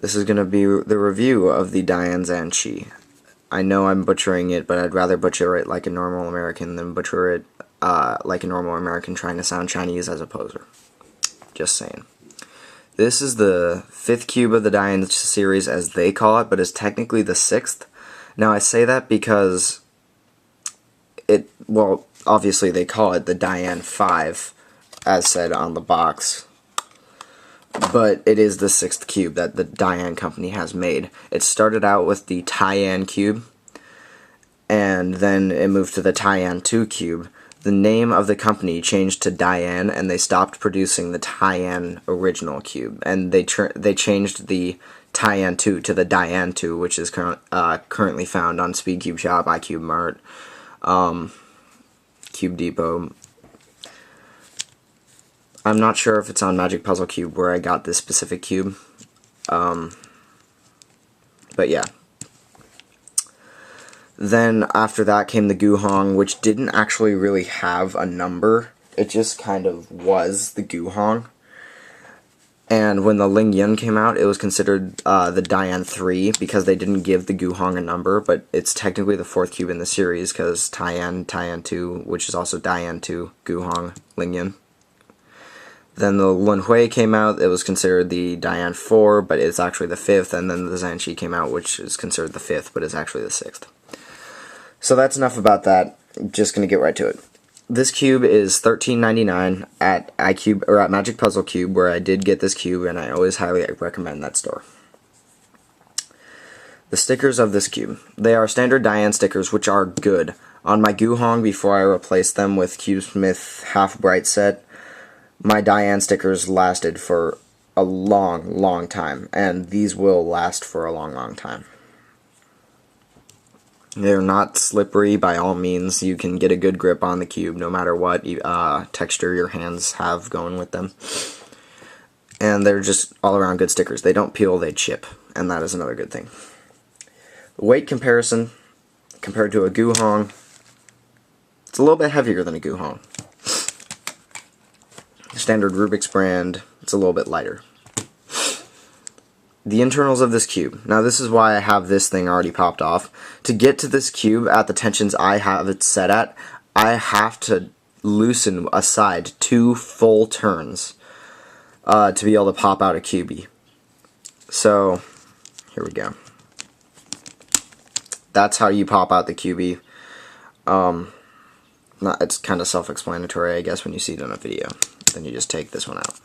This is going to be the review of the DaYan ZhanChi. I know I'm butchering it, but I'd rather butcher it like a normal American than butcher it like a normal American trying to sound Chinese as a poser. Just saying. This is the 5th cube of the DaYan series as they call it, but it's technically the 6th. Now I say that because well, obviously they call it the DaYan 5, as said on the box. But it is the 6th cube that the DaYan company has made. It started out with the DaYan cube, and then it moved to the DaYan 2 cube. The name of the company changed to DaYan, and they stopped producing the DaYan original cube. And they changed the DaYan 2 to the DaYan 2, which is currently found on Speedcube Shop, iCube Mart, Cube Depot. I'm not sure if it's on Magic Puzzle Cube where I got this specific cube. But yeah. Then after that came the Guhong, which didn't actually really have a number. It just kind of was the Guhong. And when the Lingyun came out, it was considered the DaYan 3 because they didn't give the Guhong a number, but it's technically the 4th cube in the series because DaYan 2, which is also DaYan 2, Guhong, Lingyun. Then the Lunhui came out, it was considered the DaYan 4, but it's actually the 5th, and then the ZhanChi came out, which is considered the 5th, but it's actually the 6th. So that's enough about that. I'm just going to get right to it. This cube is $13.99 at iCube, or at Magic Puzzle Cube, where I did get this cube, and I always highly recommend that store. The stickers of this cube. They are standard DaYan stickers, which are good. On my Guhong, before I replaced them with CubeSmith Half Bright set, my DaYan stickers lasted for a long time, and these will last for a long time. They're not slippery by all means. You can get a good grip on the cube no matter what texture your hands have going with them. And they're just all around good stickers. They don't peel, they chip, and that is another good thing. Weight comparison, compared to a Guhong, it's a little bit heavier than a Guhong. Standard Rubik's brand, it's a little bit lighter. The internals of this cube. Now this is why I have this thing already popped off. To get to this cube at the tensions I have it set at, I have to loosen aside 2 full turns to be able to pop out a cubie. So, here we go. That's how you pop out the cubie. It's kind of self-explanatory, I guess, when you see it in a video. Then you just take this one out.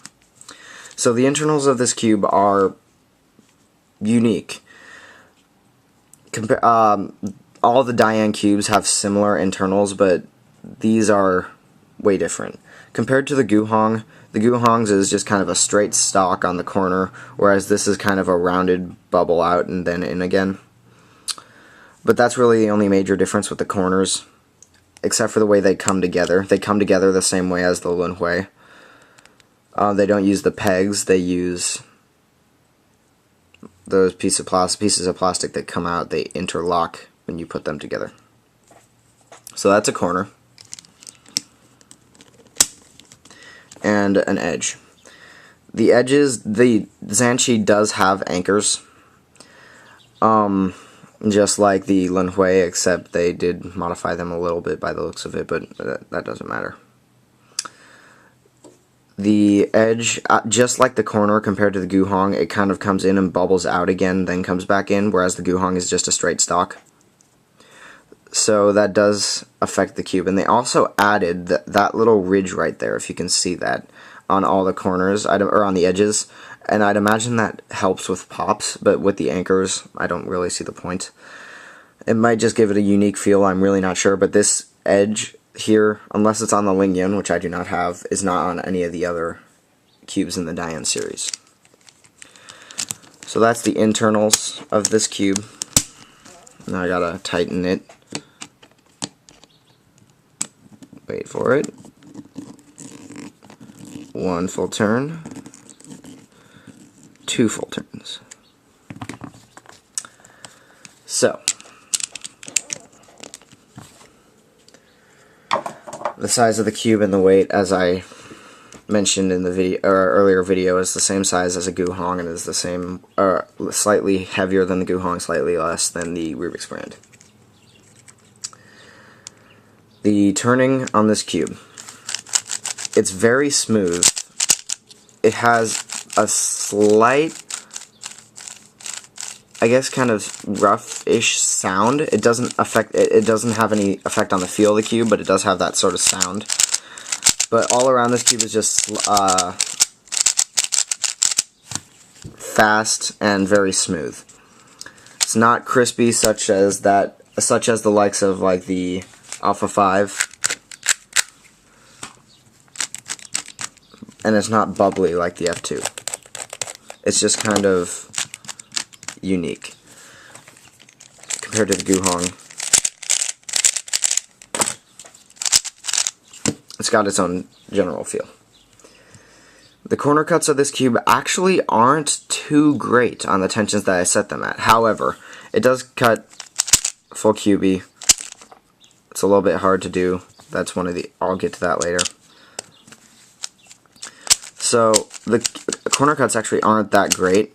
So the internals of this cube are unique. All the DaYan cubes have similar internals, but these are way different. Compared to the Guhong's is just kind of a straight stock on the corner, whereas this is kind of a rounded bubble out and then in again. But that's really the only major difference with the corners, except for the way they come together. They come together the same way as the Lunhui. They don't use the pegs, they use those pieces of plastic that come out, they interlock when you put them together. So that's a corner. And an edge. The edges, the ZhanChi does have anchors. Just like the Lunhui, except they did modify them a little bit by the looks of it, but that doesn't matter. The edge, just like the corner compared to the Guhong, it kind of comes in and bubbles out again, then comes back in, whereas the Guhong is just a straight stock. So that does affect the cube. And they also added that little ridge right there, if you can see that, on all the corners, or on the edges. And I'd imagine that helps with pops, but with the anchors, I don't really see the point. It might just give it a unique feel, I'm really not sure, but this edge here, unless it's on the Lingyun, which I do not have, is not on any of the other cubes in the DaYan series. So that's the internals of this cube. Now I gotta tighten it. Wait for it. 1 full turn. 2 full turns. So, the size of the cube and the weight, as I mentioned in the video or earlier video, is the same size as a Guhong and is the same, slightly heavier than the Guhong, slightly less than the Rubik's brand. The turning on this cube, it's very smooth. It has a slight, I guess, kind of rough-ish sound. It doesn't have any effect on the feel of the cube, but it does have that sort of sound. But all around this cube is just fast and very smooth. It's not crispy such as the likes of like the Alpha 5, and it's not bubbly like the F2. It's just kind of unique compared to the Guhong. It's got its own general feel. The corner cuts of this cube actually aren't too great on the tensions that I set them at. However, it does cut full cubey. It's a little bit hard to do. That's one of the, I'll get to that later. So the corner cuts actually aren't that great.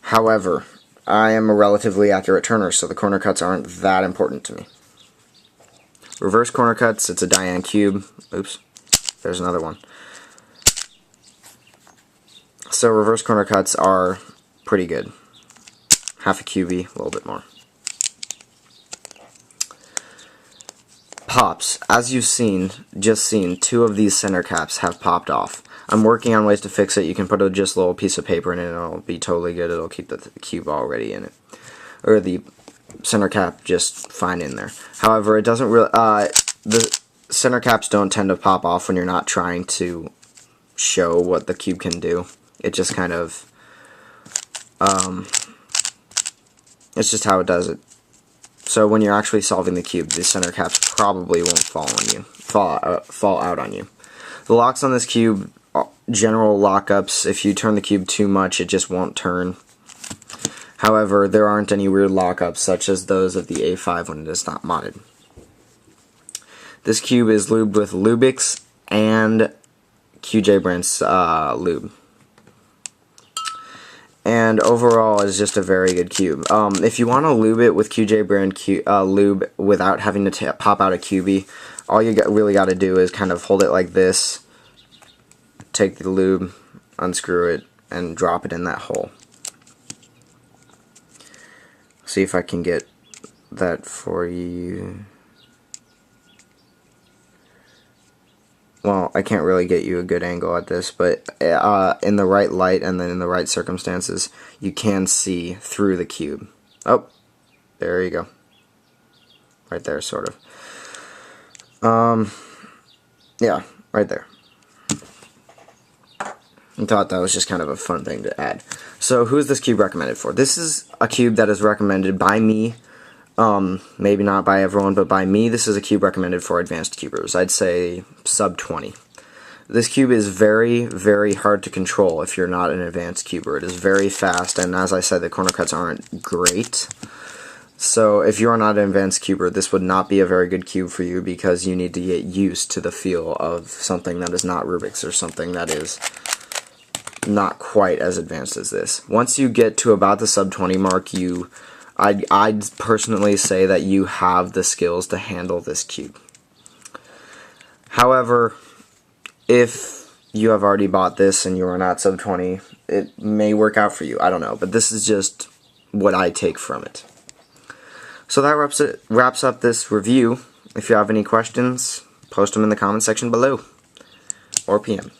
However, I am a relatively accurate turner, so the corner cuts aren't that important to me. Reverse corner cuts, it's a DaYan cube. Oops, there's another one. So reverse corner cuts are pretty good. Half a cubey, a little bit more. Pops, as you've just seen, two of these center caps have popped off. I'm working on ways to fix it. You can put just a little piece of paper in it and it'll be totally good. It'll keep the cube already in it. Or the center cap just fine in there. However, it doesn't really, the center caps don't tend to pop off when you're not trying to show what the cube can do. It just kind of, it's just how it does it. So when you're actually solving the cube, the center caps probably won't fall out on you. The locks on this cube, general lockups. If you turn the cube too much, it just won't turn. However, there aren't any weird lockups such as those of the A5 when it is not modded. This cube is lubed with Lubix and QJ Brand's lube. And overall is just a very good cube. If you want to lube it with QJ Brand lube without having to pop out a cubie, all you really got to do is kind of hold it like this, take the lube, unscrew it, and drop it in that hole. See if I can get that for you. Well, I can't really get you a good angle at this, but in the right light and then in the right circumstances, you can see through the cube. Oh, there you go. Right there, sort of. Yeah, right there. I thought that was just kind of a fun thing to add. So, who is this cube recommended for? This is a cube that is recommended by me. Maybe not by everyone, but by me. This is a cube recommended for advanced cubers. I'd say sub 20. This cube is very, very hard to control if you're not an advanced cuber. It is very fast, and as I said, the corner cuts aren't great. So if you are not an advanced cuber, this would not be a very good cube for you because you need to get used to the feel of something that is not Rubik's or something that is not quite as advanced as this. Once you get to about the sub 20 mark, I'd personally say that you have the skills to handle this cube. However, if you have already bought this and you are not sub 20, it may work out for you. I don't know, but this is just what I take from it. So that wraps up this review. If you have any questions, post them in the comment section below or PM.